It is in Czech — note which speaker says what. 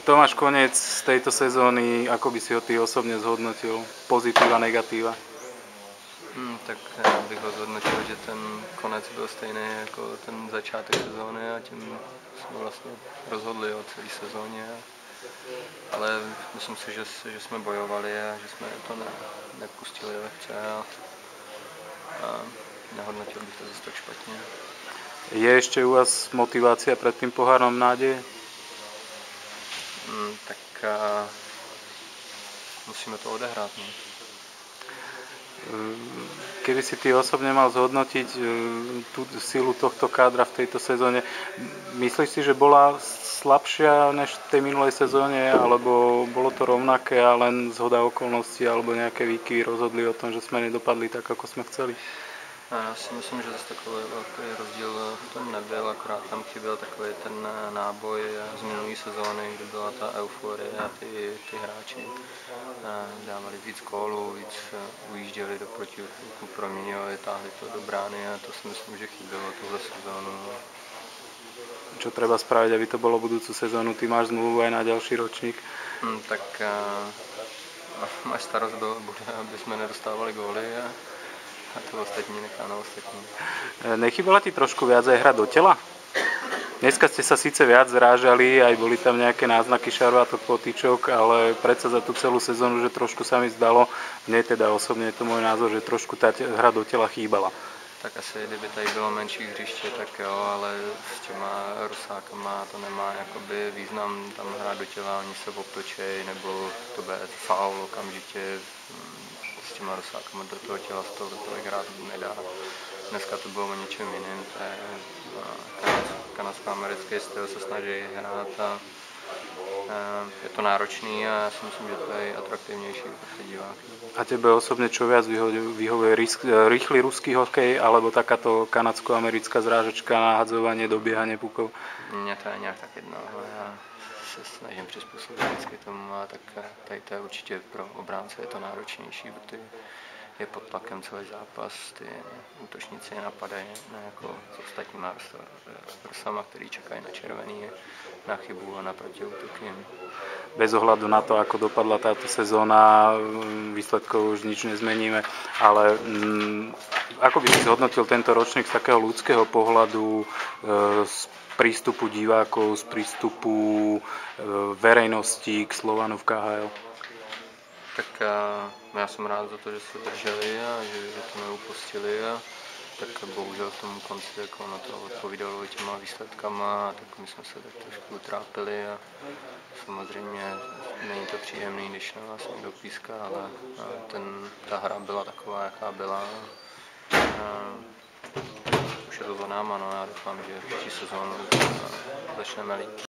Speaker 1: Tomáš Konec z tejto sezóny, ako by si ho ty osobne zhodnotil? Pozitíva, negatíva?
Speaker 2: Tak já bych ho zhodnotil, že ten konec byl stejný jako ten začátek sezóny a tím jsme vlastně rozhodli o celé sezóně. Ale myslím si, že jsme bojovali a že jsme to nepustili lehce a nehodnotil bych to zase tak špatně.
Speaker 1: Je ešte u vás motivácia pred tým pohárom nádeje?
Speaker 2: Tak musíme to odehrát. No.
Speaker 1: Keby si ty osobne mal zhodnotiť tú silu tohto kádra v tejto sezóne, myslíš si, že bola slabšia než v tej minulej sezóne, alebo bolo to rovnaké a len zhoda okolností alebo nejaké výkyvy rozhodli o tom, že sme nedopadli tak, ako sme chceli?
Speaker 2: Já si myslím, že zase takový velký rozdíl v tom nebyl, akorát tam chyběl takový ten náboj z minulé sezóny, kdy byla ta euforie a ty hráči dávali víc gólů, víc ujížděli do protivníků, proměnili, táhli to do brány a to si myslím, že chybělo tuhle sezónu.
Speaker 1: Čo treba spraviť, aby to bolo budúcu sezónu? Ty máš zmluvu aj na ďalší ročník.
Speaker 2: Tak máš starost, aby sme nedostávali góly a to ostatní nechá na ostatní.
Speaker 1: Nechybala ti trošku viac aj hra do tela? Dneska ste sa síce viac zrážali, aj boli tam nejaké náznaky šarvátok, potýčok, ale predsa za tú celú sezónu, že trošku sa mi zdalo, mne teda osobne je to môj názor, že trošku tá hra do tela chýbala.
Speaker 2: Tak asi, kdyby tady bylo menší hřiště, tak jo, ale s těma Rusákama to nemá jakoby význam tam hrát do těla, oni se obtočej, nebo to bude faul okamžitě. S těma Rusákama do toho těla z toho hrát nedá. Dneska to bylo o něčem jiném, to je kanadsko-americký styl, se snaží hrát a je to náročný a já si myslím, že to je atraktivnější pro ty diváky.
Speaker 1: A tebe osobne čo viac vyhovuje? Rýchly ruský hokej alebo takáto kanadsko-americká zrážečka, nahadzovanie, dobiehanie pukov?
Speaker 2: Mně to je nějak tak jedno, já se snažím přizpůsobit vždycky tomu, a tak tady to je určitě pro obránce je to náročnější, protože je pod tlakem celý zápas, ty útočníci je napadají, ne jako s ostatníma Rusama, který čekají na červený, na chybu a na protiútoky.
Speaker 1: Bez ohľadu na to, ako dopadla táto sezóna, výsledkov už nič nezmeníme, ale ako by si zhodnotil tento ročník z takého ľudského pohľadu, z prístupu divákov, z prístupu verejnosti k Slovanu v KHL?
Speaker 2: Tak já jsem rád za to, že se drželi a že to neupustili a tak bohužel v tom konci jako na to odpovídalo těma výsledkama, tak my jsme se tak trošku utrápili a samozřejmě není to příjemný, když na vás někdo píská, ale ta hra byla taková, jaká byla. Už je to za náma, no já doufám, že příští sezónu začneme líp.